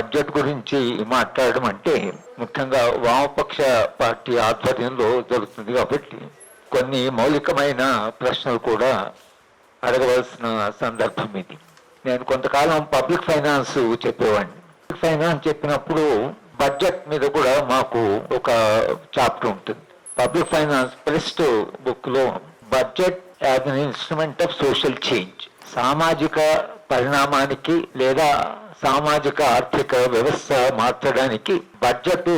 Budget గురించి మాట్లాడడం అంటే ముఖ్యంగా వామపక్ష పార్టీ ఆధ్వర్యంలో జరుగుతుంది కాబట్టి కొన్ని మౌలికమైన ప్రశ్నలు కూడా అడగవలసిన సందర్భం ఇది. నేను కొంతకాలం పబ్లిక్ ఫైనాన్స్ చెప్పేవాడిని. పబ్లిక్ ఫైనాన్స్ చెప్పినప్పుడు బడ్జెట్ మీద కూడా మాకు ఒక చాప్టర్ ఉంటుంది. పబ్లిక్ ఫైనాన్స్ ఫస్ట్ బుక్ లో budget as an instrument of social change, సామాజిక పరిణామానికి లేదా సామాజిక ఆర్థిక వ్యవస్థ మార్చడానికి బడ్జెట్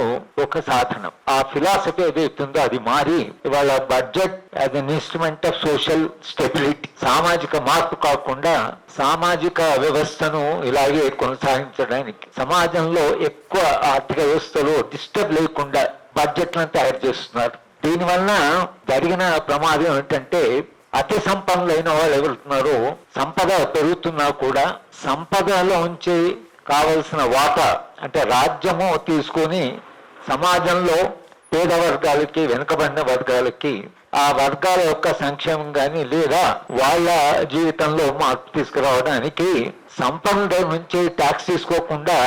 ఒక సాధనం. ఆ ఫిలాసఫీ ఏదైతుందో అది మారి ఇవాళ budget as an instrument of social stability, సామాజిక మార్పు కాకుండా సామాజిక వ్యవస్థను ఇలాగే కొనసాగించడానికి సమాజంలో ఎక్కువ ఆర్థిక వ్యవస్థలో డిస్టర్బ్ లేకుండా బడ్జెట్లను తయారు చేస్తున్నారు. దీనివల్ల జరిగిన ప్రమాదం ఏంటంటే అతి సంపన్నులైన వాళ్ళు ఎవరుతున్నారో సంపద పెరుగుతున్నా కూడా సంపదలోంచి కావలసిన వాటా అంటే రాజ్యము తీసుకొని సమాజంలో పేద వర్గాలకి వెనుకబడిన వర్గాలకి ఆ వర్గాల యొక్క సంక్షేమం కానీ లేదా వాళ్ళ జీవితంలో మార్పు తీసుకురావడానికి సంపన్నుల నుంచి ట్యాక్స్ తీసుకోకుండా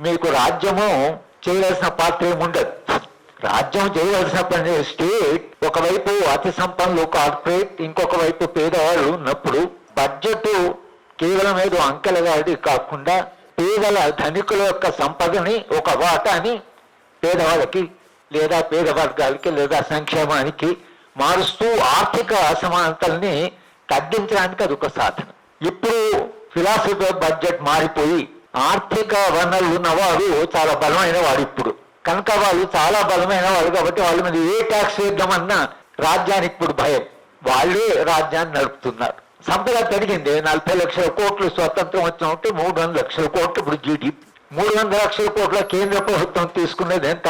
మీకు రాజ్యము చేయవలసిన పాత్ర ఏముండదు. రాజ్యం చేయవలసిన పని స్టేట్ ఒకవైపు అతి సంపన్నులు కార్పొరేట్, ఇంకొక వైపు పేదవాళ్ళు ఉన్నప్పుడు బడ్జెట్ కేవలం ఏదో అంకెలగాడి కాకుండా పేదల ధనికుల యొక్క సంపదని ఒక వాటాని పేదవాళ్ళకి లేదా పేద వర్గాలకి లేదా సంక్షేమానికి మారుస్తూ ఆర్థిక అసమానతల్ని తగ్గించడానికి అది ఒక సాధన. ఇప్పుడు ఫిలాసఫీ ఆఫ్ బడ్జెట్ మారిపోయి ఆర్థిక వనరులు ఉన్నవాడు చాలా బలమైన వాడు ఇప్పుడు కనుక వాళ్ళు చాలా బలమైన వాళ్ళు కాబట్టి వాళ్ళ మీద ఏ ట్యాక్స్ వేద్దామన్నా రాజ్యానికి ఇప్పుడు భయం. వాళ్ళే రాజ్యాన్ని నడుపుతున్నారు. సంపద పెరిగింది. 40 లక్షల కోట్లు స్వతంత్రం వచ్చినట్టు 300 లక్షల కోట్లు ఇప్పుడు జీడీపీ. 300 లక్షల కోట్ల కేంద్ర ప్రభుత్వం తీసుకునేది ఎంత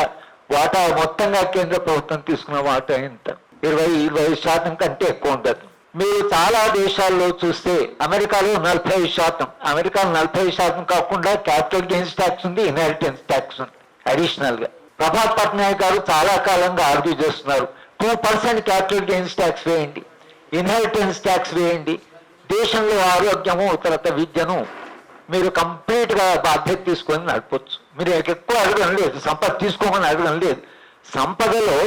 వాటా? మొత్తంగా కేంద్ర ప్రభుత్వం తీసుకున్న వాటా ఎంత? 20% కంటే ఎక్కువ ఉండదు. మీరు చాలా దేశాల్లో చూస్తే అమెరికాలో 45%, అమెరికాలో 45% కాకుండా క్యాపిటల్ గెయిన్స్ ట్యాక్స్ ఉంది, ఇన్హెరిటెన్స్ ట్యాక్స్ ఉంది అడిషనల్ గా. ప్రభాత్ పట్నాయక్ గారు చాలా కాలంగా ఆర్గ్యూ చేస్తున్నారు 2% క్యాపిటల్ గెయిన్స్ ట్యాక్స్ వేయండి, ఇన్హెరిటెన్స్ ట్యాక్స్ వేయండి, దేశంలో ఆరోగ్యము తర్వాత విద్యను మీరు కంప్లీట్ గా బాధ్యత తీసుకొని నడపచ్చు. మీరు ఎక్కువ అడగడం లేదు, సంపద తీసుకోమని అడగడం లేదు. సంపదలో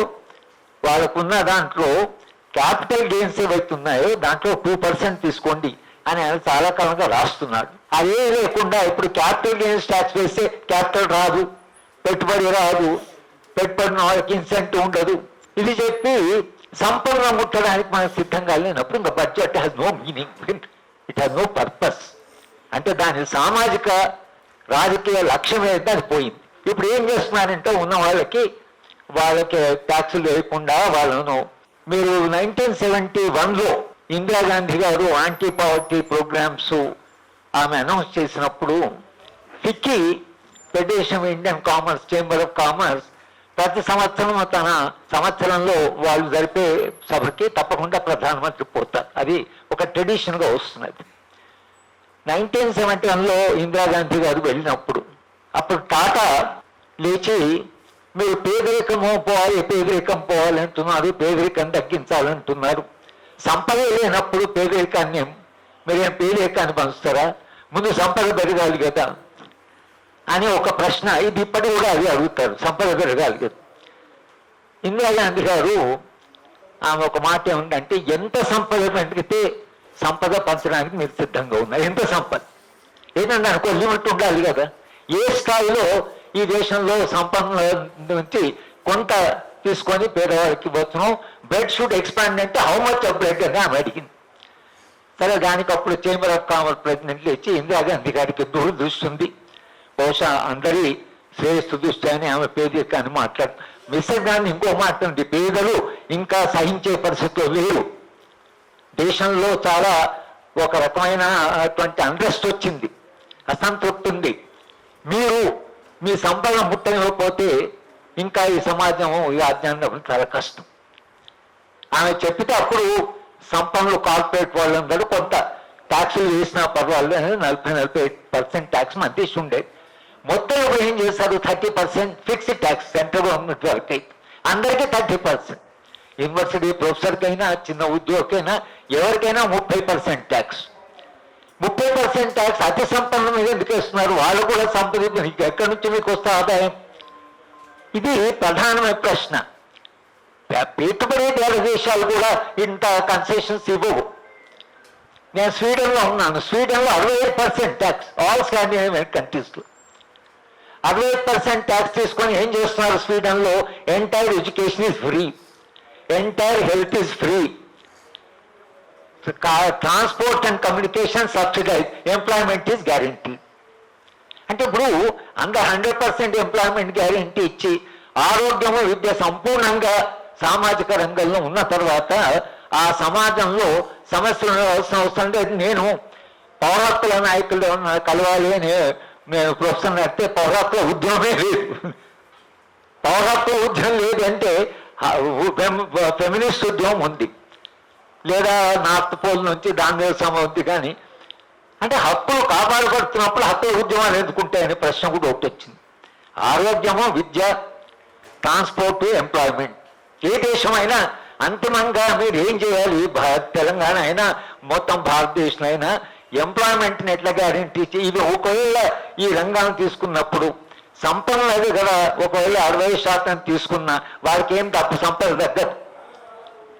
వాళ్ళకున్న దాంట్లో క్యాపిటల్ గెయిన్స్ ఏవైతున్నాయో దాంట్లో 2% తీసుకోండి అని ఆయన చాలా కాలంగా రాస్తున్నాడు. అదే లేకుండా ఇప్పుడు క్యాపిటల్ గెయిన్స్ ట్యాక్స్ వేస్తే క్యాపిటల్ రాదు, పెట్టుబడి రాదు, పెట్టుబడిన వాళ్ళకి ఇన్సెంటివ్ ఉండదు. ఇది చెప్పి సంపద ముట్టడానికి మనకు సిద్ధంగా లేనప్పుడు ఇంకా budget has no meaning, it has no purpose. అంటే దాని సామాజిక రాజకీయ లక్ష్యం ఏదైతే అది పోయింది. ఇప్పుడు ఏం చేస్తున్నారంటే ఉన్న వాళ్ళకి ట్యాక్సులు వేయకుండా వాళ్ళను మీరు 1971లో ఇందిరాగాంధీ గారు యాంటీ పావర్టీ ప్రోగ్రామ్స్ ఆమె అనౌన్స్ చేసినప్పుడు FICCI federation of Indian commerce chamber of commerce ప్రతి సంవత్సరం తన సంవత్సరంలో వాళ్ళు జరిపే సభకి తప్పకుండా ప్రధానమంత్రి పోతారు. అది ఒక ట్రెడిషన్ గా వస్తున్నది. 1971లో ఇందిరాగాంధీ గారు వెళ్ళినప్పుడు అప్పుడు టాటా లేచి మీరు పేదరికము పోవాలి, పేదరికం పోవాలంటున్నారు, పేదరికం తగ్గించాలంటున్నారు. సంపద లేనప్పుడు పేదరికాన్ని మీరేం పేదరికాన్ని పంచుతారా? ముందు సంపద పెరగాలి కదా అని ఒక ప్రశ్న. ఇది ఇప్పటి కూడా అది అడుగుతారు, సంపద పెరగాలి కదా. ఇందిరాగాంధీ గారు ఆమె ఒక మాట ఏముందంటే ఎంత సంపద పెరిగితే సంపద పంచడానికి మీరు సిద్ధంగా ఉన్నారు? ఎంత సంపద ఏంటంటే దానికి లిమిట్ ఉండాలి కదా. ఏ స్థాయిలో ఈ దేశంలో సంపద నుంచి కొంత తీసుకొని పేదవారికి పోతున్నాం. బ్రెడ్ షుడ్ ఎక్స్పాండ్ అంటే హౌ మచ్ ఆఫ్ బ్రెడ్ అని ఆమె అడిగింది. సరే దానికి అప్పుడు చేంబర్ ఆఫ్ కామర్స్ ప్రెసిడెంట్లు ఇచ్చి ఇందిరాగాంధీ గారికి దృష్టి ఉంది, బహుశా అందరి శ్రేయస్సు దృష్టి అని ఆమె పేదరికాన్ని మాట్లాడు. మిస్టర్ గాంధీ ఇంకో మాట ఉంది, పేదలు ఇంకా సహించే పరిస్థితులు లేవు. దేశంలో చాలా ఒక రకమైన అటువంటి అన్రెస్ట్ వచ్చింది, అసంతృప్తి ఉంది. మీరు మీ సంపద ముట్టనివ్వకపోతే ఇంకా ఈ సమాజం ఈ రాజ్యాన్ని చాలా కష్టం. ఆమె చెప్పితే అప్పుడు సంపన్నులు కార్పొరేట్ వాళ్ళందరూ కొంత ట్యాక్సులు వేసినా పర్వాలేదు 40-48% ట్యాక్స్ మన తీసి ఉండేది. మొత్తం ఇప్పుడు ఏం చేశారు 30% ఫిక్స్డ్ ట్యాక్స్ సెంట్రల్ గవర్నమెంట్ వాళ్ళకి అందరికీ 30%. యూనివర్సిటీ ప్రొఫెసర్కైనా చిన్న ఉద్యోగకైనా ఎవరికైనా 30% ట్యాక్స్. 30% ట్యాక్స్ అతి సంపన్నుల మీద ఎందుకు వేస్తున్నారు? వాళ్ళు కూడా సంపద ఎక్కడి నుంచి మీకు వస్తే ఆదాయం? ఇది ప్రధానమైన ప్రశ్న. పెట్టుబడిదారు దేశాలు కూడా ఇంత కన్సెషన్స్ ఇవ్వవు. నేను స్వీడన్లో ఉన్నాను. స్వీడన్లో 65% ట్యాక్స్, ఆల్ స్కాండినేవియన్ కంట్రీస్లో 65% ట్యాక్స్ తీసుకొని ఏం చేస్తున్నారు? స్వీడన్లో entire education is free, entire health is free, transport and communication subsidize, employment is guarantee. అంటే ఇప్పుడు అందరూ 100% ఎంప్లాయ్మెంట్ గ్యారంటీ ఇచ్చి ఆరోగ్యము విద్య సంపూర్ణంగా సామాజిక రంగంలో ఉన్న తర్వాత ఆ సమాజంలో సమస్యలు అవసరం లేదు. నేను పౌరత్వ నాయకులు కలవాలి అని నేను ప్రొఫెసర్ నడితే పౌరత్వ ఉద్యమమే లేదు. పౌరత్వ ఉద్యమం లేదంటే ఫెమినిస్ట్ ఉద్యమం ఉంది, లేదా నార్త్ పోల్ నుంచి దాని ఉంది. కానీ అంటే హక్కులు కాపాడబడుతున్నప్పుడు హక్కుల ఉద్యమాలు ఎందుకుంటాయనే ప్రశ్న కూడా ఒకటి వచ్చింది. ఆరోగ్యము, విద్య, ట్రాన్స్పోర్ట్, ఎంప్లాయ్మెంట్. ఏ దేశమైనా అంతిమంగా మీరు ఏం చేయాలి? తెలంగాణ అయినా మొత్తం భారతదేశం అయినా ఎంప్లాయ్మెంట్ని ఎట్లా గ్యారంటీ ఇవి ఒకవేళ ఈ రంగాన్ని తీసుకున్నప్పుడు సంపన్నులు అది కదా, ఒకవేళ 60% తీసుకున్నా వారికి ఏం తప్పు, సంపద తగ్గదు.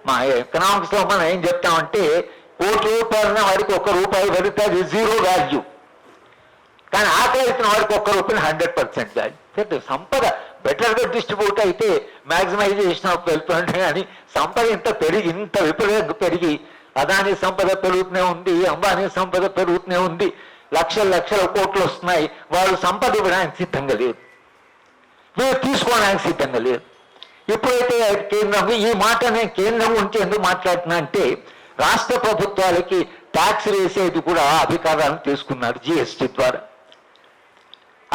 మా ఎకనామిక్స్లో మనం ఏం చెప్తామంటే ₹1 వాడికి ₹1 పెడితే అది 0 వాల్యూ. కానీ ఆకలి ఇచ్చిన వాడికి ₹1 100% వాల్యూ. సంపద బెటర్గా డిస్ట్రిబ్యూట్ అయితే మ్యాక్సిమైజేషన్ ఆఫ్ వెల్త్ అంటే, కానీ సంపద ఇంత విపరీతంగా పెరిగి అదాని సంపద పెరుగుతూనే ఉంది, అంబానీ సంపద పెరుగుతూనే ఉంది, లక్షల కోట్లు వస్తున్నాయి. వాళ్ళు సంపద ఇవ్వడానికి సిద్ధంగా లేదు, వీళ్ళు తీసుకోవడానికి సిద్ధంగా లేదు. ఎప్పుడైతే కేంద్రం ఈ మాట నేను కేంద్రం గురించి ఎందుకు మాట్లాడుతున్నా అంటే, రాష్ట్ర ప్రభుత్వాలకి ట్యాక్స్ వేసేది కూడా అధికారాన్ని తీసుకున్నారు జిఎస్టీ ద్వారా.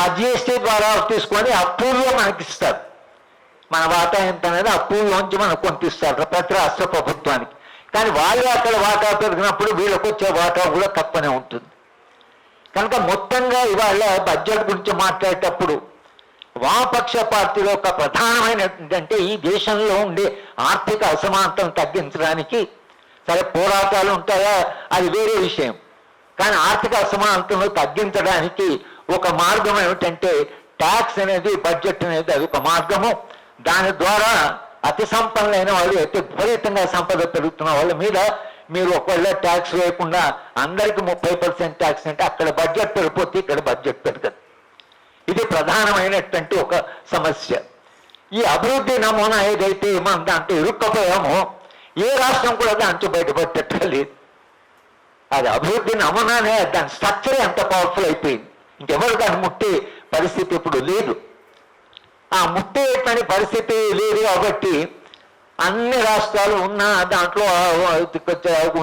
ఆ జిఎస్టీ ద్వారా తీసుకొని అప్పుల్లో మనకి ఇస్తారు. మన వాటా ఎంత అనేది అప్పుల్లోంచి మనకు కొంత ఇస్తారు ప్రతి రాష్ట్ర ప్రభుత్వానికి. కానీ వాళ్ళు అక్కడ వాటా పెరిగినప్పుడు వీళ్ళకి వచ్చే వాటా కూడా తక్కువనే ఉంటుంది. కనుక మొత్తంగా ఇవాళ బడ్జెట్ గురించి మాట్లాడేటప్పుడు వామపక్ష పార్టీలో ఒక ప్రధానమైన ఏంటంటే, ఈ దేశంలో ఉండే ఆర్థిక అసమానతను తగ్గించడానికి సరే పోరాటాలు ఉంటాయా అది వేరే విషయం, కానీ ఆర్థిక అసమానతను తగ్గించడానికి ఒక మార్గం ఏమిటంటే ట్యాక్స్ అనేది, బడ్జెట్ అనేది అది ఒక మార్గము. దాని ద్వారా అతి సంపన్నులైన వాళ్ళు, అతి విపరీతంగా సంపద పెరుగుతున్న వాళ్ళ మీద మీరు ఒకవేళ ట్యాక్స్ వేయకుండా అందరికీ 30% ట్యాక్స్ అంటే అక్కడ బడ్జెట్ పెరిగిపోతే ఇక్కడ బడ్జెట్ పెరగదు. ఇది ప్రధానమైనటువంటి ఒక సమస్య. ఈ అభివృద్ధి నమూనా ఏదైతే మనం దాంట్లో ఇరుక్కపోయామో ఏ రాష్ట్రం కూడా దాంట్లో బయటపడలేదు. అది అభివృద్ధి నమూనానే, దాని స్ట్రక్చరే అంత పవర్ఫుల్ అయిపోయింది. ఇంకెవరు దాన్ని ముట్టే పరిస్థితి ఇప్పుడు లేదు. ఆ ముట్టేటువంటి పరిస్థితి లేదు కాబట్టి అన్ని రాష్ట్రాలు ఉన్న దాంట్లో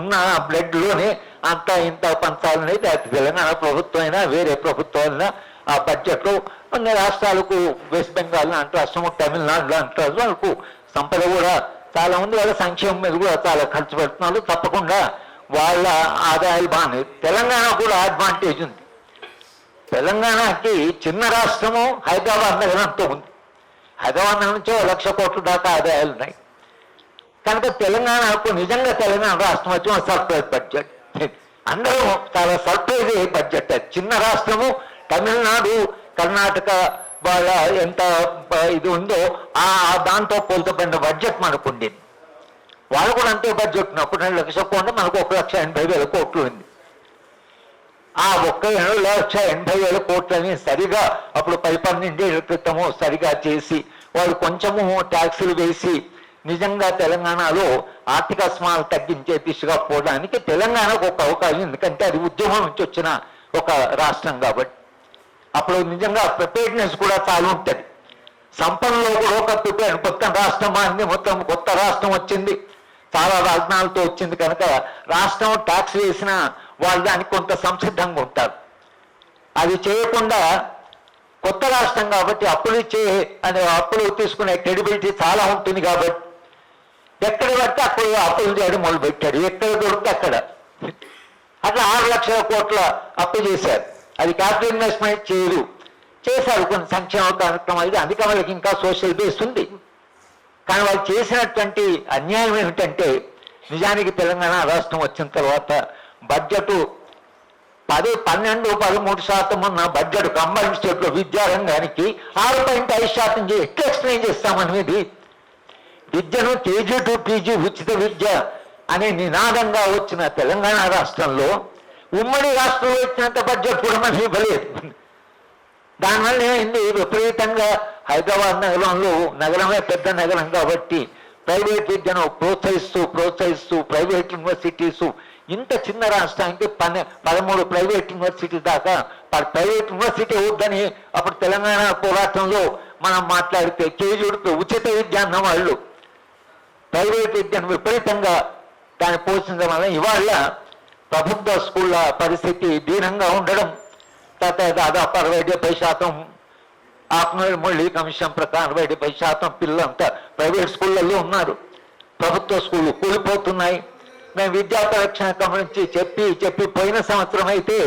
ఉన్న బ్లడ్లోనే అంత ఇంత పంచాలనేది అది తెలంగాణ ప్రభుత్వం అయినా వేరే ప్రభుత్వాలైనా ఆ బడ్జెట్లో అన్ని రాష్ట్రాలకు, వెస్ట్ బెంగాల్ లాంటి రాష్ట్రము, తమిళనాడు లాంటి రాష్ట్రాలకు సంపద కూడా చాలా ఉంది. వాళ్ళ సంక్షేమం మీద కూడా చాలా ఖర్చు పెడుతున్నారు. తప్పకుండా వాళ్ళ ఆదాయాలు బాగానే. తెలంగాణ కూడా అడ్వాంటేజ్ ఉంది. తెలంగాణకి చిన్న రాష్ట్రము హైదరాబాద్ నగరంతో ఉంది. హైదరాబాద్ నుంచో 1,00,000 కోట్ల దాకా ఆదాయాలు ఉన్నాయి. కనుక తెలంగాణకు నిజంగా తెలంగాణ రాష్ట్రం వచ్చి సర్ప్రైజ్ బడ్జెట్. అందరూ చాలా సర్ప్రైజ్ అయ్యే బడ్జెట్. అది చిన్న రాష్ట్రము. తమిళనాడు, కర్ణాటక వాళ్ళ ఎంత ఇది ఉందో ఆ దాంతో పోల్చబడిన బడ్జెట్ మనకు ఉండేది. వాళ్ళు కూడా అంతే బడ్జెట్ ఉన్నప్పుడు 2,00,000 కోట్లు, మనకు 1,80,000 కోట్లు ఉంది. ఆ 1,80,000 కోట్లని సరిగా అప్పుడు 10-12 ఏళ్ల క్రితము సరిగా చేసి వాళ్ళు కొంచెము ట్యాక్సులు వేసి నిజంగా తెలంగాణలో ఆర్థిక అసమానతలు తగ్గించే దిశగా పోవడానికి తెలంగాణకు ఒక అవకాశం. ఎందుకంటే అది ఉద్యమం నుంచి వచ్చిన ఒక రాష్ట్రం కాబట్టి అప్పుడు నిజంగా ప్రిపేర్డ్నెస్ కూడా చాలా ఉంటుంది. సంపన్నులో కూడా ఒక ప్రిపేర్, మొత్తం రాష్ట్రం మారింది, మొత్తం కొత్త రాష్ట్రం వచ్చింది, చాలా రాజధానులతో వచ్చింది. కనుక రాష్ట్రం ట్యాక్స్ వేసిన వాళ్ళు దానికి కొంత సంసిద్ధంగా ఉంటారు. అది చేయకుండా కొత్త రాష్ట్రం కాబట్టి అప్పులు తీసుకునే క్రెడిబిలిటీ చాలా ఉంటుంది. కాబట్టి ఎక్కడ పడితే అప్పుడు అప్పులు చేయడం మొదలుపెట్టాడు. ఎక్కడ దొరికితే అక్కడ అట్లా 6,00,000 కోట్ల అప్పు చేశారు. అది క్యాపిటల్ ఇన్వెస్ట్మెంట్ చేశారు కొన్ని సంక్షేమ కార్యక్రమాలు. ఇది అందుకే వాళ్ళకి ఇంకా సోషల్ బేస్ ఉంది. కానీ వాళ్ళు చేసినటువంటి అన్యాయం ఏమిటంటే, నిజానికి తెలంగాణ రాష్ట్రం వచ్చిన తర్వాత బడ్జెట్ 12-13% ఉన్న బడ్జెట్ కంబైన్ స్టేట్లో విద్యారంగానికి 6.5% ఎట్లా ఎక్స్ప్లెయిన్ చేస్తామని ఇది విద్యను కేజీ టు పీజీ ఉచిత విద్య అనే నినాదంగా వచ్చిన తెలంగాణ రాష్ట్రంలో ఉమ్మడి రాష్ట్రంలో ఇచ్చినంత బడ్జెట్ కూడా మనం ఇవ్వలేదు. దానివల్ల ఏమైంది, విపరీతంగా హైదరాబాద్ నగరమే పెద్ద నగరం కాబట్టి ప్రైవేట్ విద్యను ప్రోత్సహిస్తూ ప్రైవేట్ యూనివర్సిటీసు ఇంత చిన్న రాష్ట్రానికి 13 ప్రైవేట్ యూనివర్సిటీ దాకా ప్రైవేట్ యూనివర్సిటీ వద్దని అప్పుడు తెలంగాణ పోరాటంలో మనం మాట్లాడితే కేజీడుతో ఉచిత విద్య అన్న వాళ్ళు ప్రైవేట్ విద్యను విపరీతంగా దాన్ని పోషించడం వల్ల ఇవాళ ప్రభుత్వ స్కూళ్ళ పరిస్థితి దీనంగా ఉండడం, దాదాపు 60-70% ఆత్మనిర్మూలి కమిషన్ ప్రకారం 60-70% పిల్లలంతా ప్రైవేట్ స్కూళ్ళల్లో ఉన్నారు. ప్రభుత్వ స్కూళ్ళు కూలిపోతున్నాయి. మేము విద్యా పరిరక్షణ గురించి చెప్పి పోయిన సంవత్సరం అయితే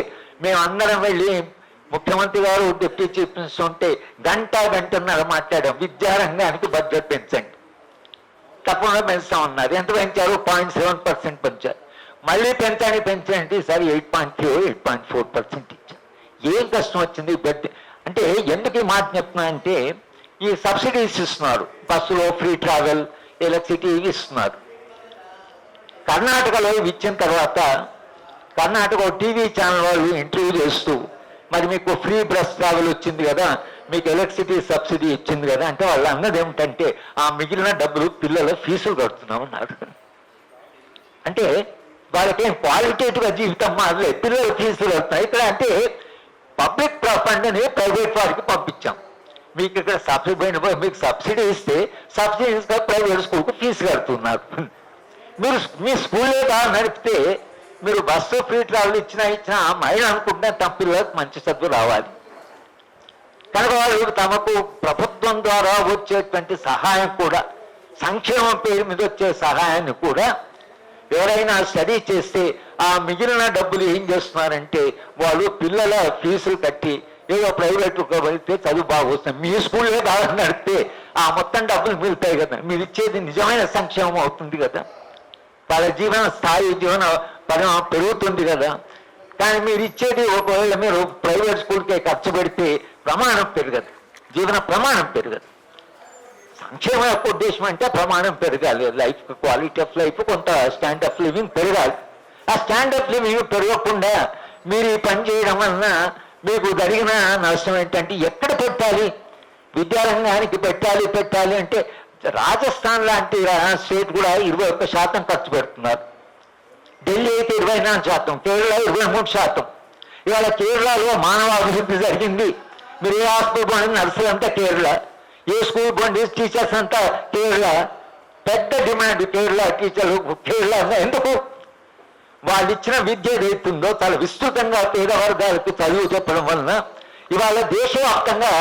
మేము అందరం వెళ్ళి ముఖ్యమంత్రి గారు డిప్యూటీ చీఫ్ మినిస్టర్ ఉంటే గంటన్నర మాట్లాడాం, విద్యారంగానికి బడ్జెట్ పెంచండి. తప్పకుండా పెంచామన్నారు. ఎంత పెంచారు? 0.7% పెంచారు. మళ్ళీ పెంచండి ఈసారి 8.4% ఇచ్చారు. ఏం కష్టం వచ్చింది అంటే ఎందుకు ఈ మాట చెప్తున్నా అంటే ఈ సబ్సిడీస్ ఇస్తున్నారు, బస్సులో ఫ్రీ ట్రావెల్, ఎలక్ట్రిసిటీ ఇవి ఇస్తున్నారు. కర్ణాటకలో ఇవి ఇచ్చిన తర్వాత కర్ణాటక టీవీ ఛానల్ వాళ్ళు ఇంటర్వ్యూ చేస్తూ మరి మీకు ఫ్రీ బస్ ట్రావెల్ వచ్చింది కదా, మీకు ఎలక్ట్రిసిటీ సబ్సిడీ ఇచ్చింది కదా అంటే వాళ్ళు అన్నది ఏమిటంటే ఆ మిగిలిన డబ్బులు పిల్లల ఫీజులు కడుతున్నామన్నారు. అంటే వాళ్ళకేం క్వాలిటేటివ్గా జీవితం మారలేదు, పిల్లల ఫీజులు కడుతున్నాయి. ఇక్కడ అంటే పబ్లిక్ ఫండ్ని ప్రైవేట్ వారికి పంపించాం. మీకు ఇక్కడ మీకు సబ్సిడీ ఇస్తే సబ్సిడీ ఇస్తే ప్రైవేట్ స్కూల్కి ఫీజు కడుతున్నారు. మీరు మీ స్కూలే బాగా నడిపితే మీరు బస్సు ఫ్రీ ట్రావెల్ ఇచ్చినా మహిళ అనుకుంటే తమ పిల్లలకు మంచి చదువు రావాలి. కనుక వాళ్ళు తమకు ప్రభుత్వం ద్వారా వచ్చేటువంటి సహాయం కూడా, సంక్షేమం పేరు మీద వచ్చే సహాయాన్ని కూడా ఎవరైనా స్టడీ చేస్తే ఆ మిగిలిన డబ్బులు ఏం చేస్తున్నారంటే వాళ్ళు పిల్లల ఫీజులు కట్టి ఏదో ప్రైవేట్గా వెళ్తే చదువు బాగా వస్తుంది. మీ స్కూల్లో బాగా నడిపితే ఆ మొత్తం డబ్బులు మిగులుతాయి కదా, మీరు ఇచ్చేది నిజమైన సంక్షేమం అవుతుంది కదా, వాళ్ళ జీవన స్థాయి పరిమాణం పెరుగుతుంది కదా. కానీ మీరు ఇచ్చేది ఒకవేళ మీరు ప్రైవేట్ స్కూల్కే ఖర్చు పెడితే ప్రమాణం పెరగదు, జీవన ప్రమాణం పెరగదు. సంక్షేమ యొక్క ఉద్దేశం అంటే ప్రమాణం పెరగాలి, లైఫ్ క్వాలిటీ ఆఫ్ లైఫ్ కొంత స్టాండ్ ఆఫ్ లివింగ్ పెరగాలి. ఆ స్టాండ్ ఆఫ్ లివింగ్ పెరగకుండా మీరు ఈ పని చేయడం వలన మీకు జరిగిన నష్టం ఏంటంటే ఎక్కడ పెట్టాలి, విద్యారంగానికి పెట్టాలి అంటే రాజస్థాన్ లాంటి స్టేట్ కూడా 21% ఖర్చు పెడుతున్నారు. ఢిల్లీ అయితే 24%, కేరళ 23%. ఇవాళ కేరళలో మానవ అభివృద్ధి జరిగింది. మీరు ఏ హాస్పిటల్ పోండి నర్సులు అంతా కేరళ, ఏ స్కూల్ పోండి టీచర్స్ అంతా కేరళ. పెద్ద డిమాండ్ కేరళ టీచర్లు, కేరళ ఎందుకు? వాళ్ళు ఇచ్చిన విద్య ఏదైతుందో చాలా విస్తృతంగా పేద వర్గాలకు చదువు చెప్పడం వలన ఇవాళ దేశవ్యాప్తంగా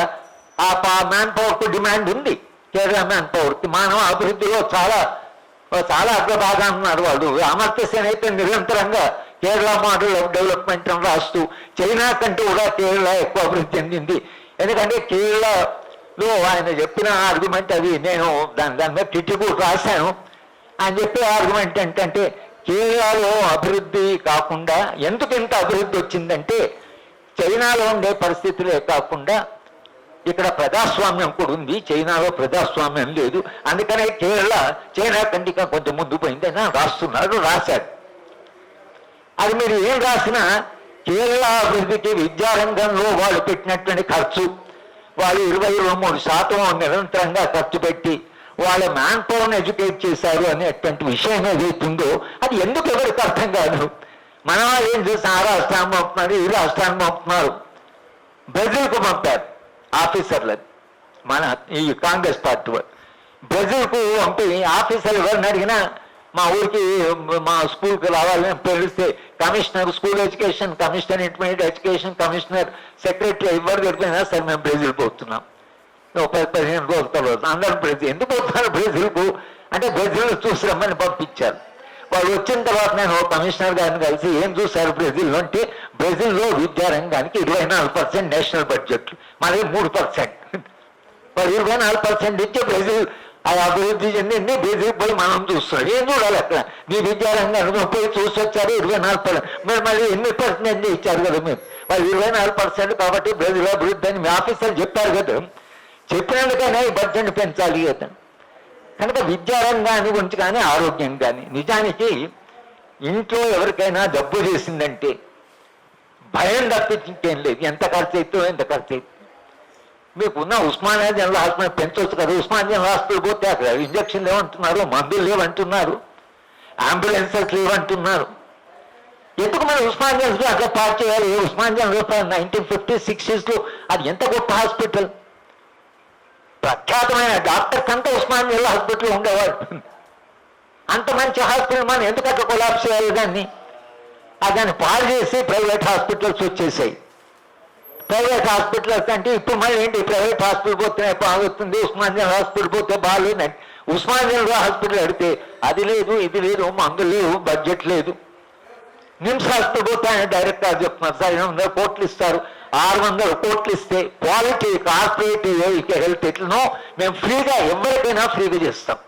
ఆ మ్యాన్ పవర్కు డిమాండ్ ఉంది. కేరళ మ్యాన్ పవర్కి మానవ అభివృద్ధిలో చాలా అగ్రభాగా ఉన్నారు వాళ్ళు. అమర్త్య సేన్ అయితే నిరంతరంగా కేరళ మోడల్ ఆఫ్ డెవలప్మెంట్ అని రాస్తూ చైనా కంటే కూడా కేరళ ఎక్కువ అభివృద్ధి చెందింది. ఎందుకంటే కేరళలో ఆయన చెప్పిన ఆర్గ్యుమెంట్ అది, నేను దాని మీద క్రిటిక్ రాశాను. ఆయన చెప్పే ఆర్గ్యుమెంట్ ఏంటంటే కేరళలో అభివృద్ధి కాకుండా ఎందుకు ఇంత అభివృద్ధి వచ్చిందంటే చైనాలో ఉండే పరిస్థితులే కాకుండా ఇక్కడ ప్రజాస్వామ్యం కూడా ఉంది, చైనాలో ప్రజాస్వామ్యం లేదు. అందుకనే కేరళ చైనా కంటే కొంచెం ముందు పోయిందని రాశాడు. అది మీరు ఏం రాసినా కేరళ అభివృద్ధికి విద్యారంగంలో వాళ్ళు పెట్టినటువంటి ఖర్చు, వాళ్ళు 23% నిరంతరంగా ఖర్చు పెట్టి వాళ్ళ మ్యాన్ పవర్ని ఎడ్యుకేట్ చేశారు అనేటువంటి విషయం ఏదైతుందో అది ఎందుకు ఎవరికి అర్థం కాదు. మనం ఏం చూసి ఆ రాష్ట్రాన్ని పంపుతున్నారు, ఈ రాష్ట్రాన్ని పంపుతున్నారు. బ్రెజిల్కు పంపారు ఆఫీసర్లని, మన ఈ కాంగ్రెస్ పార్టీ వాళ్ళు బ్రెజిల్కు పంపి ఆఫీసర్లు ఎవరిని అడిగినా మా ఊరికి మా స్కూల్కి రావాలని పిలిస్తే commissioner school education, commissioner intermediate education, commissioner secretary ఎవరు దొరికినా సరే మేము బ్రెజిల్ పోతున్నాం, 15 రోజుల తర్వాత అందరూ బ్రెజిల్. ఎందుకు పోతున్నారు బ్రెజిల్కు అంటే బ్రెజిల్ చూసి రమ్మని పంపించారు. వాళ్ళు వచ్చిన తర్వాత నేను కమిషనర్ గారిని కలిసి ఏం చూశారు బ్రెజిల్లో అంటే బ్రెజిల్లో విద్యారంగానికి 24% నేషనల్ బడ్జెట్, మనది 3%. వాళ్ళు 24% ఇచ్చే బ్రెజిల్ అది అభివృద్ధి చెందింది బీజేపీ పోయి మనం చూస్తున్నాం. ఏం చూడాలి అక్కడ? మీ విద్యారంగాన్ని పోయి చూసి వచ్చారు 24%. మీరు మళ్ళీ 8% ఇచ్చారు కదా మీరు. వాళ్ళు 24% కాబట్టి బ్రెజిల్ అభివృద్ధి అని మీ ఆఫీసర్లు చెప్పారు కదా. చెప్పినందుకైనా ఈ బడ్జెట్ పెంచాలి కదా. కనుక విద్యారంగాన్ని గురించి కానీ ఆరోగ్యం కానీ నిజానికి ఇంట్లో ఎవరికైనా జబ్బు చేసిందంటే భయం తప్పించేం లేదు. ఎంత ఖర్చు అవుతుందో ఎంత ఖర్చు అవుతుంది. మీకున్న ఉస్మానియా జనరల్ హాస్పిటల్ పెంచవచ్చు కదా. ఉస్మానియా జనరల్ హాస్పిటల్ పోతే అక్కడ ఇంజక్షన్ లేవంటున్నారు, మందులు లేవంటున్నారు, అంబులెన్సెస్ లేవంటున్నారు. ఎందుకు మన ఉస్మానియా జనరల్ అట్లా పార్ట్ చేయాలి? ఉస్మానియా జనరల్ 1956లో అది ఎంత గొప్ప హాస్పిటల్, ప్రఖ్యాతమైన డాక్టర్స్ అంతా ఉస్మానియా జనరల్ హాస్పిటల్ ఉండేవాడు. అంత మంచి హాస్పిటల్ మనం ఎందుకు అట్లా కొలాప్స్ చేయాలి దాన్ని? దాన్ని పాడు చేసి ప్రైవేట్ హాస్పిటల్స్ వచ్చేసాయి. ప్రైవేట్ హాస్పిటల్స్ అంటే ఇప్పుడు మళ్ళీ ఏంటి, ప్రైవేట్ హాస్పిటల్ పోతే బాగుతుంది, ఉస్మానియా హాస్పిటల్ పోతే బాగాలేదండి. ఉస్మానియా హాస్పిటల్ అడిగితే అది లేదు, ఇది లేదు, మందులు లేవు, బడ్జెట్ లేదు. నిమ్స్ హాస్పిటల్ పోతే ఆయన డైరెక్ట్ గా చెప్తున్నారు, సార్ 800 కోట్లు ఇస్తారు, 600 కోట్లు ఇస్తే క్వాలిటీ కార్పొరేట్ హెల్త్ ఎట్లనో మేము ఫ్రీగా ఎవరికైనా ఫ్రీగా చేస్తాం.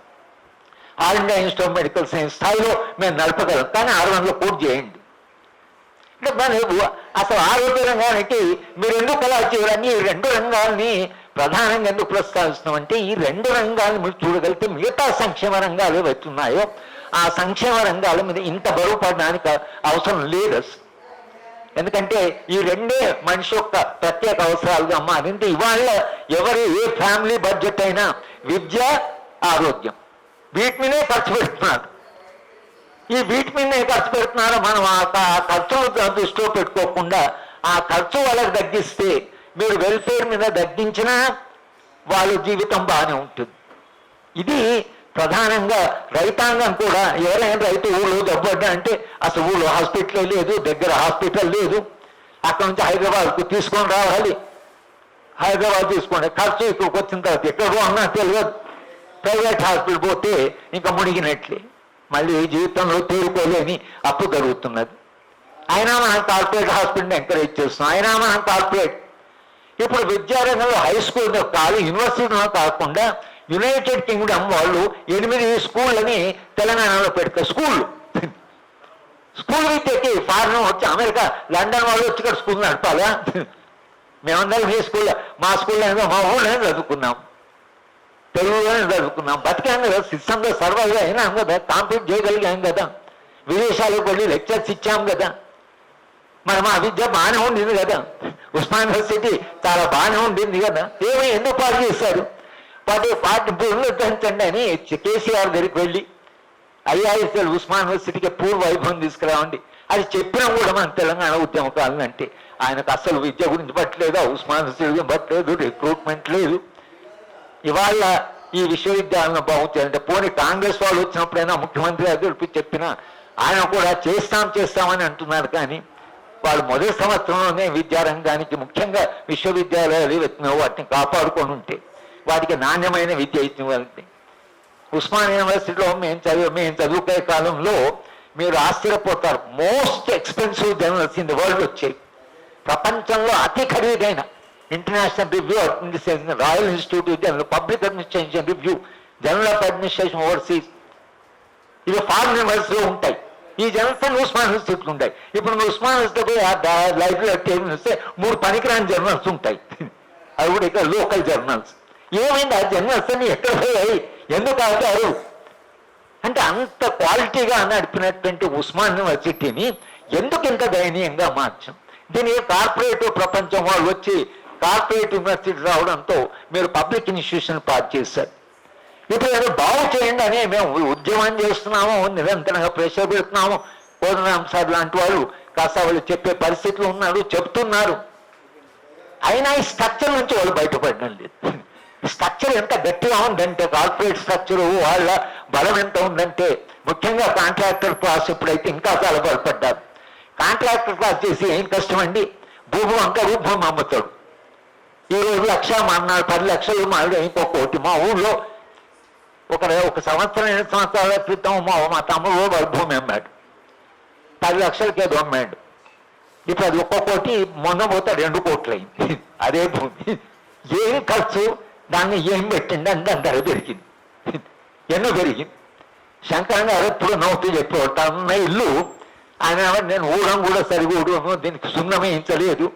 All India institute of medical science స్థాయిలో మేము నడపగలం, కానీ 600 కోట్లు చేయండి. అసలు ఆరోగ్య రంగానికి మీరు ఎందుకు అలా చేయాలని ఈ 2 రంగాల్ని ప్రధానంగా ఎందుకు ప్రస్తావిస్తున్నామంటే ఈ 2 రంగాలను మీరు చూడగలిగితే మిగతా సంక్షేమ రంగాలు ఏవైతున్నాయో ఆ సంక్షేమ రంగాల మీద ఇంత బరువు పడడానికి అవసరం లేదు. ఎందుకంటే ఈ 2 మనిషి యొక్క ప్రత్యేక అవసరాలుగా మారింది. ఇవాళ ఎవరు ఏ ఫ్యామిలీ బడ్జెట్ అయినా విద్య, ఆరోగ్యం వీటి మీదే ఖర్చు పెడుతున్నారు. ఈ వీటి మీదనే ఖర్చు పెడుతున్నారు. మనం ఆ ఖర్చును దృష్టిలో పెట్టుకోకుండా ఆ ఖర్చు వాళ్ళకి తగ్గిస్తే, మీరు వెల్ఫేర్ మీద తగ్గించినా వాళ్ళ జీవితం బాగానే ఉంటుంది. ఇది ప్రధానంగా రైతాంగం కూడా. ఎవరైనా రైతు ఊళ్ళో దెబ్బడ్డా అంటే అసలు ఊళ్ళో హాస్పిటల్ లేదు, దగ్గర హాస్పిటల్ లేదు, అక్కడ నుంచి హైదరాబాద్కు తీసుకొని రావాలి, హైదరాబాద్ తీసుకోండి, ఖర్చు ఇక్కడికి వచ్చిన తర్వాత ఎక్కడో అన్నా తెలియదు. ప్రైవేట్ హాస్పిటల్ పోతే ఇంకా మునిగినట్లే, మళ్ళీ జీవితంలో తేరుకోలేని అప్పు జరుగుతున్నది. అయినా మనం కార్పొరేట్ హాస్పిటల్ని ఎంకరేజ్ చేస్తున్నాం, అయినా మనం కార్పొరేట్. ఇప్పుడు విద్యారంగంలో హై స్కూల్ కాదు, యూనివర్సిటీలో కాకుండా యునైటెడ్ కింగ్డమ్ వాళ్ళు 8 స్కూళ్ళని తెలంగాణలో పెడతారు. స్కూల్ విద్యకి ఫారెన్ వచ్చి అమెరికా, లండన్ వాళ్ళు వచ్చి ఇక్కడ స్కూల్ నడపాలా? మేమందరం ఈ స్కూల్లో, మా స్కూల్లో మా ఊళ్ళో చదువుకున్నాం, తెలుగులోనే చదువుకున్నాం, బతికాం కదా, సిస్టంలో సర్వైవ్ అయినాం కదా, కాంపీట్ చేయగలిగాం కదా, విదేశాలకు వెళ్ళి లెక్చర్స్ ఇచ్చాం కదా, మరి మా విద్య బాగానే ఉండింది కదా, ఉస్మాన్ యూనివర్సిటీ చాలా బాగానే ఉండింది కదా. ఎందుకు పాటు చేశారు? పార్టీ ఉన్నతండి అని కేసీఆర్ దగ్గరికి వెళ్ళి ఐఐఎస్ఎల్ ఉస్మాన్ యూనివర్సిటీకి పూర్వ వైభవం తీసుకురావండి అది చెప్పినా కూడా మన తెలంగాణ ఉద్యమకాలను అంటే ఆయనకు అసలు విద్య గురించి పట్టలేదు, ఉస్మాన్ యూనివర్సిటీ పట్టలేదు, రిక్రూట్మెంట్ లేదు. ఇవాళ ఈ విశ్వవిద్యాలయం బాగుంటుందంటే పోనీ కాంగ్రెస్ వాళ్ళు వచ్చినప్పుడైనా ముఖ్యమంత్రి అధిపి చెప్పినా ఆయన కూడా చేస్తామని అంటున్నారు. కానీ వాళ్ళు మొదటి సంవత్సరంలోనే విద్యారంగానికి ముఖ్యంగా విశ్వవిద్యాలయాలు వాటిని కాపాడుకొని ఉంటే వాటికి నాణ్యమైన విద్య ఇవ్వాలంటే. ఉస్మాన్ యూనివర్సిటీలో మేము చదువుకునే కాలంలో మీరు ఆశ్చర్యపోతారు, most expensive journals in the world వచ్చాయి. ప్రపంచంలో అతి ఖరీదైన international review royal institute general, public administration review, general of administration overseas, ఇవి ఫారెన్ యూనివర్సిటీలో ఉంటాయి. ఈ జర్నల్స్ అన్ని ఉస్మాన్ యూనివర్సిటీలు ఉంటాయి. ఇప్పుడు ఉస్మాన్ యూనివర్సిటీ లైబ్రరీ టేబుల్ ఇస్తే 3 పనికిరాని జర్నల్స్ ఉంటాయి, అవి కూడా ఇక్కడ లోకల్ జర్నల్స్. ఏమైంది? ఆ జర్నల్స్ అన్ని ఎక్కడ పోయాయి, ఎందుకు అవుతారు అంటే అంత క్వాలిటీగా నడిపినటువంటి ఉస్మాన్ యూనివర్సిటీని ఎందుకు ఇంత దయనీయంగా మార్చాం? దీనికి కార్పొరేట్ ప్రపంచం వాళ్ళు వచ్చి కార్పొరేట్ యూనివర్సిటీ రావడంతో మీరు పబ్లిక్ ఇన్స్టిట్యూషన్ పాస్ చేశారు. ఇప్పుడు ఏదో బాగు చేయండి అని మేము ఉద్యమం చేస్తున్నాము, నిరంతరంగా ప్రెషర్ పెడుతున్నాము. కోదండరాం సార్ లాంటి వాళ్ళు కాస్త వాళ్ళు చెప్పే పరిస్థితులు ఉన్నారు, చెప్తున్నారు. అయినా ఈ స్ట్రక్చర్ నుంచి వాళ్ళు బయటపడడం లేదు. స్ట్రక్చర్ ఎంత గట్టిగా ఉందంటే, కార్పొరేట్ స్ట్రక్చర్ వాళ్ళ బలం ఎంత ఉందంటే, ముఖ్యంగా కాంట్రాక్టర్ క్లాస్ ఇప్పుడైతే ఇంకా చాలా బలపడ్డారు. కాంట్రాక్టర్ క్లాస్ చేసి ఏం కష్టం అండి, భూమి అంతా భూమి అమ్ముతాడు. ఈరోజు 1,00,000 అన్నాడు, 10 లక్షలు మాడు, ఇంకో 1 కోటి. మా ఊళ్ళో ఒక సంవత్సరం 2 సంవత్సరాల క్రితం మా తమ్ముడు వాడు భూమి అమ్మాడు, 10 లక్షలకి ఏదో అమ్మాడు. ఇప్పుడు అది 1 కోటి, మొన్న పోతే 2 కోట్లు అయింది. అదే భూమి, ఏం ఖర్చు, దాన్ని ఏం పెట్టింది అంటే ధర పెరిగింది. ఎన్నో పెరిగింది. శంకరం గారు ఎప్పుడు నవ్వుతూ చెప్పేవాడు, తన ఇల్లు ఆయన నేను ఊరం కూడా సరిగా ఊడను, దీనికి సున్నం వేయించలేదు,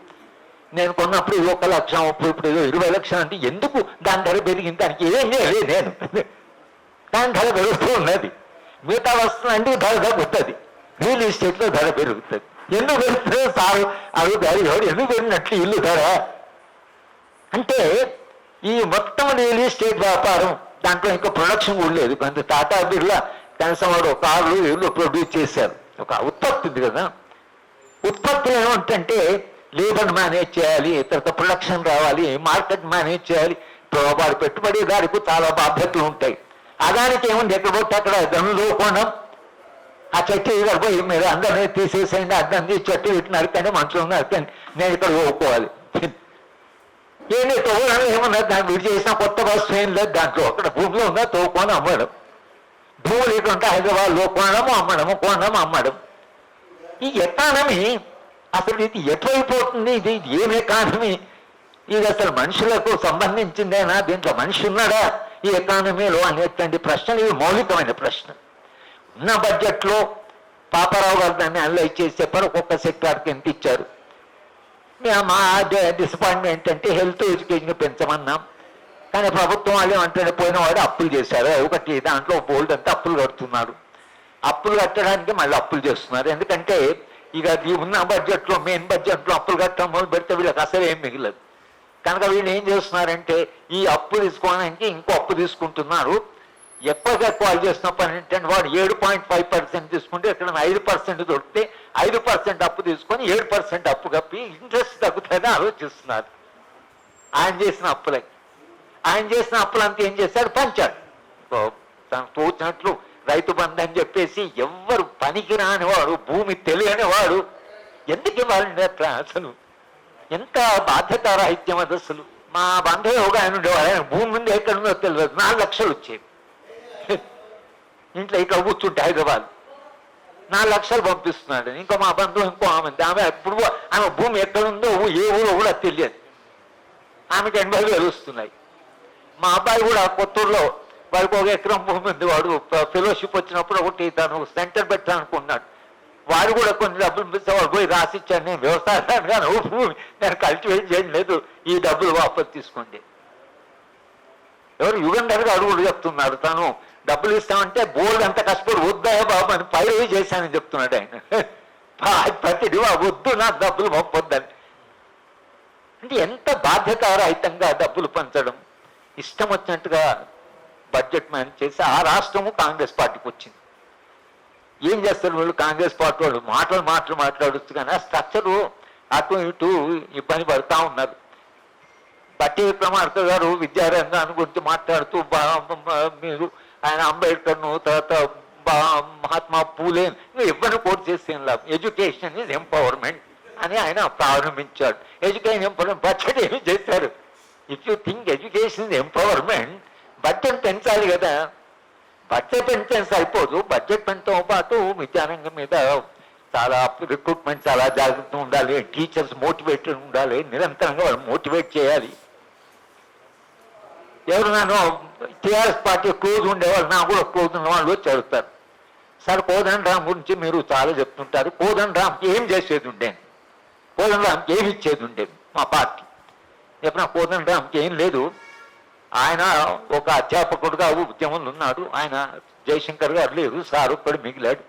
నేను కొన్నప్పుడు 1 లక్ష, ఇప్పుడు 20 లక్షలు అంటే ఎందుకు దాని ధర పెరిగింది, దానికి ఏం చేయలేదు నేను, దాని ధర పెరుగుతూ ఉన్నది. మిగతా వస్తువులంటే ధర తగ్గుతుంది, రియల్ ఎస్టేట్లో ధర పెరుగుతుంది. ఎందుకు పెరుగుతుంది సార్ అడుగుతారు, ఎవరు ఎందుకు పెరిగినట్లు ఇల్లు ధర అంటే ఈ మొత్తం రియల్ ఎస్టేట్ వ్యాపారం, దాంట్లో ఇంకా ప్రొడక్షన్ కూడా లేదు. కొంత టాటా బిర్లా కనీసం వాడు కార్లు ఇల్లు ప్రొడ్యూస్ చేశారు, ఒక ఉత్పత్తి ఉంది కదా. ఉత్పత్తులు ఏమంటే లేబర్ మేనేజ్ చేయాలి, తర్వాత ప్రొడక్షన్ రావాలి, మార్కెట్ మేనేజ్ చేయాలి, వాడి పెట్టుబడిదారికి చాలా బాధ్యతలు ఉంటాయి. అదానికి ఏముంది, ఎక్కడ పోతే అక్కడ గనులు కొనం, ఆ చెట్టు ఇక్కడ పోయి మీరు అందరినీ తీసేసేయండి, అర్థం చెట్టు ఇటు నరకండి, మనుషులు నరకండి, నేను ఇక్కడ పోవాలి. ఏంటి తోవడం ఏమన్నా, దాన్ని విడి చేసిన కొత్త వస్తువు ఏం లేదు దాంట్లో, అక్కడ భూమిలో ఉందా తోకొని అమ్మడం, భూములు ఇటు ఉంటే హైదరాబాద్లో కొనడము అమ్మడము, కొనడం అమ్మడం. ఈ ఎకానమీ అసలు ఇది ఎటువైపోతుంది, ఇది ఏం ఎకానమీ, ఇది అసలు మనుషులకు సంబంధించిందేనా, దీంట్లో మనిషి ఉన్నాడా ఈ ఎకానమీలో అనేటువంటి ప్రశ్నలు ఇవి మౌలికమైన ప్రశ్న. ఉన్న బడ్జెట్లో పాపారావు గారు దాన్ని అనలైజ్ చేసి చెప్పారు, ఒక్కొక్క సెక్టార్కి ఎంత ఇచ్చారు. మా డిసప్పాయింట్మెంట్ ఏంటంటే హెల్త్ ఎడ్యుకేషన్ పెంచమన్నాం, కానీ ప్రభుత్వం వాళ్ళు ఏమంటే పోయిన వాడు అప్పులు చేశారు, ఒకటి దాంట్లో బోల్డ్ అంతా అప్పులు కడుతున్నారు. అప్పులు కట్టడానికి మళ్ళీ అప్పులు చేస్తున్నారు, ఎందుకంటే ఇక ఉన్న బడ్జెట్లో మెయిన్ బడ్జెట్లో అప్పులు కట్టడం మొదలు పెడితే వీళ్ళకి అసలు ఏం మిగలదు. కనుక వీళ్ళు ఏం చేస్తున్నారంటే ఈ అప్పు తీసుకోవడానికి ఇంకో అప్పు తీసుకుంటున్నారు. ఎక్కువగా వాళ్ళు చేస్తున్న పని ఏంటంటే వాడు 7.5% తీసుకుంటే ఇక్కడ 5% దొరికితే 5% అప్పు తీసుకొని 7% అప్పు కప్పి ఇంట్రెస్ట్ తగ్గుతుందని ఆలోచిస్తున్నారు. ఆయన చేసిన అప్పులంతా ఏం చేశాడు, పంచాడు. తనకు తోచినట్లు రైతు బంధు అని చెప్పేసి ఎవ్వరు పనికి రానివాడు, భూమి తెలియనివాడు ఎందుకు ఇవ్వాలండి అట్లా, అసలు ఎంత బాధ్యతారాహిత్యం అది. అసలు మా బంధువు ఒక ఆయన ఉండేవాడు, ఆయన భూమి ముందు ఎక్కడుందో తెలియదు, 4 లక్షలు వచ్చేవి. ఇంట్లో ఇట్లా కూర్చుంటే హైదరాబాద్ 4 లక్షలు పంపిస్తున్నాడు. ఇంకో మా బంధువు ఇంకో ఆమె ఎప్పుడు ఆమె భూమి ఎక్కడుందో ఏ ఊరో కూడా తెలియదు, ఆమెకి 80,000 వస్తున్నాయి. మా అబ్బాయి కూడా కొత్తూరులో వాడికి 1 ఎకరం భూమి ఉంది, వాడు ఫెలోషిప్ వచ్చినప్పుడు ఒకటి తను సెంటర్ పెట్టాలనుకున్నాడు. వాడు కూడా కొన్ని డబ్బులు పిలిస్తే వాడు పోయి రాసిచ్చాను, నేను వ్యవసాయాన్ని కానీ భూమి నేను కల్టివేట్ చేయడం లేదు, ఈ డబ్బులు వాపసు తీసుకోండి. ఎవరు యుగంధర్ గారు కూడా చెప్తున్నారు, తను డబ్బులు ఇస్తామంటే బోర్డు అంత కష్టపడి వద్దాయా బాబు అని పైరవి చేశానని చెప్తున్నాడు ఆయన. ప్రతిదీ వద్దు నాకు డబ్బులు పంపొద్దని. అంటే ఎంత బాధ్యతారహితంగా డబ్బులు పంచడం, ఇష్టం వచ్చినట్టుగా బడ్జెట్ మేనేజ్ చేసి ఆ రాష్ట్రము కాంగ్రెస్ పార్టీకి వచ్చింది. ఏం చేస్తారు వీళ్ళు, కాంగ్రెస్ పార్టీ వాళ్ళు మాట్లాడచ్చు కానీ ఆ స్ట్రక్చరు అటు ఇటు ఇబ్బంది పడుతూ ఉన్నారు. బట్టి విక్రమార్క గారు విద్యారంగాన్ని గురించి మాట్లాడుతూ మీరు ఆయన అంబేద్కర్ను, తర్వాత మహాత్మా పూలే ఎవరిని కోట్ చేస్తే ఎడ్యుకేషన్ ఈజ్ ఎంపవర్మెంట్ అని ఆయన ప్రారంభించాడు. ఎడ్యుకేషన్ ఎంపవర్మెంట్ బడ్జెట్ ఏమి చేశారు. If you think education is empowerment, budget పెంచాలి కదా. బడ్జెట్ పెంచే సరిపోదు, బడ్జెట్ పెంచడంతో పాటు విద్యారంగం మీద చాలా రిక్రూట్మెంట్ చాలా జాగ్రత్త ఉండాలి, టీచర్స్ మోటివేటెడ్ ఉండాలి, నిరంతరంగా వాళ్ళు మోటివేట్ చేయాలి. ఎవరు నన్ను టీఆర్ఎస్ పార్టీ క్లోజ్ ఉండేవాళ్ళు, నాకు కూడా క్లోజ్ ఉన్న వాళ్ళు వచ్చి అడుగుతారు, సార్ కోదండరామ్ గురించి మీరు చాలా చెప్తుంటారు, కోదండరామ్కి ఏం చేసేది ఉండేది, కోదండరామ్కి ఏమి ఇచ్చేది ఉండేది మా పార్టీ. చెప్పిన కోదండరామ్కి ఏం లేదు, ఆయన ఒక అధ్యాపకుడుగా ఉద్యమంలో ఉన్నాడు, ఆయన జయశంకర్ గారు లేరు, సార్ ఒక్కడు మిగిలాడు.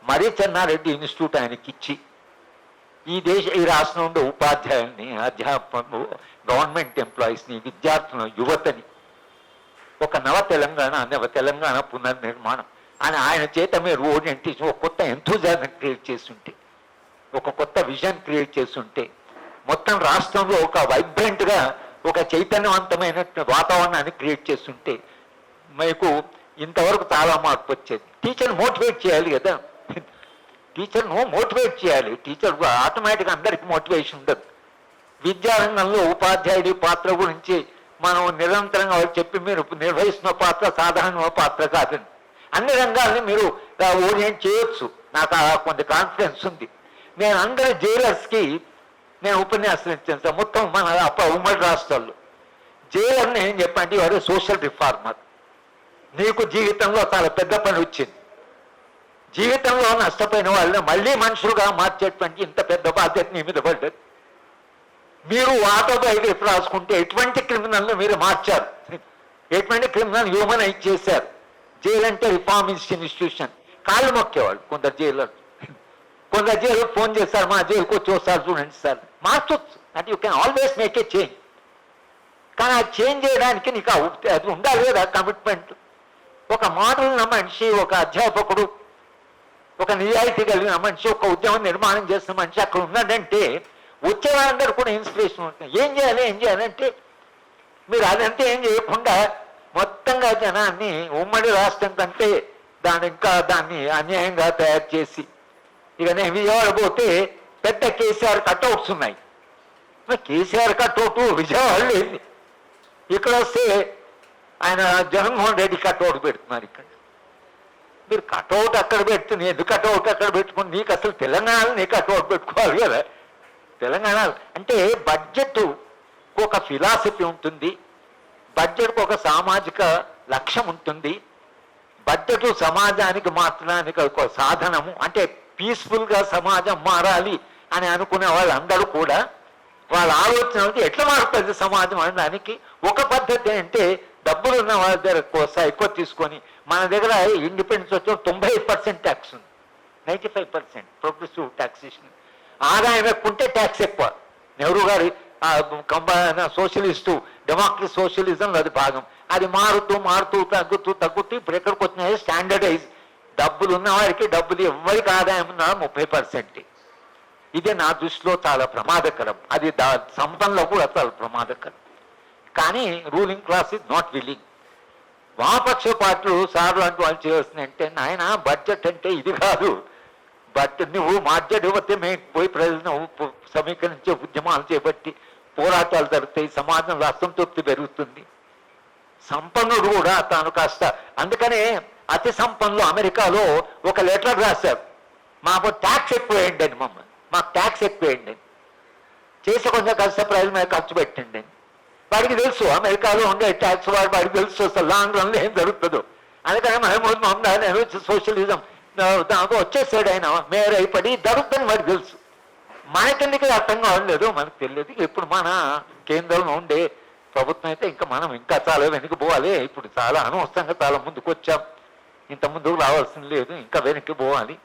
మరీ చెన్నారెడ్డి ఇన్స్టిట్యూట్ ఆయనకి ఇచ్చి ఈ రాష్ట్రం ఉండే ఉపాధ్యాయుల్ని, అధ్యాపకులు, గవర్నమెంట్ ఎంప్లాయీస్ని, విద్యార్థులను, యువతని ఒక నవ తెలంగాణ పునర్నిర్మాణం అని ఆయన చేత మీరు ఓరియంటేషన్, ఒక కొత్త ఎంతూజాజం క్రియేట్ చేస్తుంటే, ఒక కొత్త విజన్ క్రియేట్ చేస్తుంటే మొత్తం రాష్ట్రంలో ఒక వైబ్రెంట్గా ఒక చైతన్యవంతమైన వాతావరణాన్ని క్రియేట్ చేస్తుంటే మీకు ఇంతవరకు చాలా మార్పు వచ్చేది. టీచర్ని మోటివేట్ చేయాలి కదా, టీచర్ను మోటివేట్ చేయాలి. టీచర్ ఆటోమేటిక్గా అందరికీ మోటివేషన్ ఉండదు. విద్యారంగంలో ఉపాధ్యాయుడి పాత్ర గురించి మనం నిరంతరంగా చెప్పి మీరు నిర్వహిస్తున్న పాత్ర సాధారణ పాత్ర కాదండి. అన్ని రంగాల్ని మీరు ఓరియంట్ చేయొచ్చు, నాకు కొంత కాన్ఫిడెన్స్ ఉంది. నేను అందరి జైలర్స్కి నేను ఉపన్యాసం ఇచ్చాను సార్, మొత్తం మన ఉమ్మడి రాష్ట్రాల్లో. జైలర్ని ఏం చెప్పండి, వారు సోషల్ రిఫార్మర్. నీకు జీవితంలో చాలా పెద్ద పని వచ్చింది. జీవితంలో నష్టపోయిన వాళ్ళని మళ్ళీ మనుషులుగా మార్చేటువంటి ఇంత పెద్ద బాధ్యత నీ మీద పడ్డది. మీరు ఆటోబయోగ్రఫీ రాసుకుంటే ఎటువంటి క్రిమినల్ని మీరు మార్చారు, ఎటువంటి క్రిమినల్ హ్యూమనైజ్ చేశారు. జైలు అంటే రిఫార్మిస్ట్ ఇన్స్టిట్యూషన్, కాళ్ళు మొక్కేవాళ్ళు కొందరు జైలు. కొందరు జైలు ఫోన్ చేస్తారు, మా జైలుకి వచ్చి వస్తారు చూడండి సార్, మార్చొచ్చు. అంటే you can always make a change. కానీ ఆ చేంజ్ చేయడానికి నీకు అది ఉండాలి కదా కమిట్మెంట్. ఒక మోడల్ ఉన్న మనిషి, ఒక అధ్యాపకుడు, ఒక నిజాయితీ కలిగిన మనిషి, ఒక ఉద్యమం నిర్మాణం చేసిన మనిషి అక్కడ ఉన్నాడంటే వచ్చే వాళ్ళందరూ కూడా ఇన్స్పిరేషన్ ఉంటుంది. ఏం చేయాలంటే మీరు అదంతా ఏం చేయకుండా మొత్తంగా జనాన్ని ఉమ్మడి రాష్ట్రం కంటే దాన్ని అన్యాయంగా తయారు చేసి, ఇక నేను విజయవాడ పోతే పెద్ద కేసీఆర్ కట్అవుట్స్ ఉన్నాయి. కేసీఆర్ కట్అవుట్ విజయవాడ లేదు. ఇక్కడ వస్తే ఆయన జగన్మోహన్ రెడ్డి కట్అవుట్ పెడుతున్నారు. ఇక్కడ మీరు కట్అవుట్ అక్కడ పెడుతుంది, ఎందుకు కట్అవుట్ అక్కడ పెట్టుకుని, నీకు అసలు తెలంగాణలో నీ కట్అవుట్ పెట్టుకోవాలి కదా. తెలంగాణ అంటే బడ్జెట్ ఒక ఫిలాసఫీ ఉంటుంది, బడ్జెట్కు ఒక సామాజిక లక్ష్యం ఉంటుంది. బడ్జెట్ సమాజానికి మార్చడానికి ఒక సాధనము. అంటే పీస్ఫుల్గా సమాజం మారాలి అని అనుకునే వాళ్ళందరూ కూడా వాళ్ళ ఆలోచన ఎట్లా మారుతుంది సమాజం అనడానికి ఒక పద్ధతి అంటే డబ్బులు ఉన్న వాళ్ళ దగ్గర ఎక్కువ తీసుకొని, మన దగ్గర ఇండిపెండెన్స్ వచ్చి 90% ట్యాక్స్ ఉంది, 95% ప్రోగ్రెసివ్ ట్యాక్సేషన్. ఆదాయం ఎక్కువ ఉంటే ట్యాక్స్ ఎక్కువ. నెహ్రూ గారి సోషలిస్టు డెమోక్రసీ సోషలిజంలో అది భాగం. అది మారుతూ తగ్గుతూ ఇప్పుడు ఎక్కడికి వచ్చినాయి స్టాండర్డైజ్. డబ్బులు ఉన్న వారికి డబ్బులు ఎవరికి ఆదాయం ఉన్నా 30%. ఇదే నా దృష్టిలో చాలా ప్రమాదకరం. అది సంపన్లో కూడా చాలా ప్రమాదకరం. కానీ ruling class is not willing. వామపక్ష పార్టీలు సార్లు అంటూ వాళ్ళు చేస్తున్నాయంటే, నాయన బడ్జెట్ అంటే ఇది కాదు, బట్ నువ్వు బడ్జెట్ ఇవ్వతే మేము పోయి ప్రజలను సమీకరించే ఉద్యమాలు చేపట్టి పోరాటాలు జరుగుతాయి, సమాజంలో అసంతృప్తి పెరుగుతుంది. సంపన్నుడు కూడా తాను కాస్త, అందుకనే అతి సంపన్నులు అమెరికాలో ఒక లెటర్ రాశారు, మాకు ట్యాక్స్ ఎక్కువ వేయండి అని, మాకు ట్యాక్స్ ఎక్కువ వేయండి అని. చేసి కొంచెం కష్ట ప్రజల మీద ఖర్చు పెట్టండి అని. వాడికి తెలుసు అమెరికాలో ఉండే ట్యాక్స్ వాడికి తెలుసు అసలు లాంగ్ రన్లో ఏం జరుగుతుందో. అందుకని మహమూద్ మహమ్మద్ సోషలిజం దాంతో వచ్చేసాడు, ఆయన మేయర్ అయిపడి జరుగుతుందని వాడికి తెలుసు. మనకెందుకు అర్థం కావట్లేదు, మనకు తెలియదు. ఇప్పుడు మన కేంద్రంలో ఉండే ప్రభుత్వం అయితే ఇంకా చాలా వెనక్కి పోవాలి. ఇప్పుడు చాలా అనవసరంగా చాలా ముందుకు వచ్చాం, ఇంత ముందుకు రావాల్సింది లేదు, ఇంకా వెనక్కి పోవాలి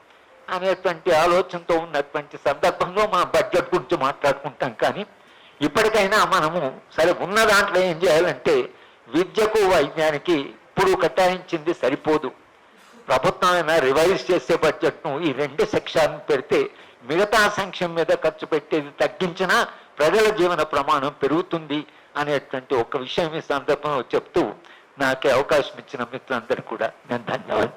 అనేటువంటి ఆలోచనతో ఉన్నటువంటి సందర్భంలో మనం బడ్జెట్ గురించి మాట్లాడుకుంటాం. కానీ ఇప్పటికైనా మనము సరే ఉన్న దాంట్లో ఏం చేయాలంటే, విద్యకు వైద్యానికి ఇప్పుడు కేటాయించింది సరిపోదు. ప్రభుత్వం అయినా రివైజ్ చేసే బడ్జెట్ను ఈ 2 సెక్షన్లు పెడితే మిగతా సంక్షేమం మీద ఖర్చు పెట్టేది తగ్గించినా ప్రజల జీవన ప్రమాణం పెరుగుతుంది అనేటువంటి ఒక విషయం ఈ సందర్భంలో చెప్తూ నాకే అవకాశం ఇచ్చిన మిత్రులందరూ కూడా నేను ధన్యవాదాలు.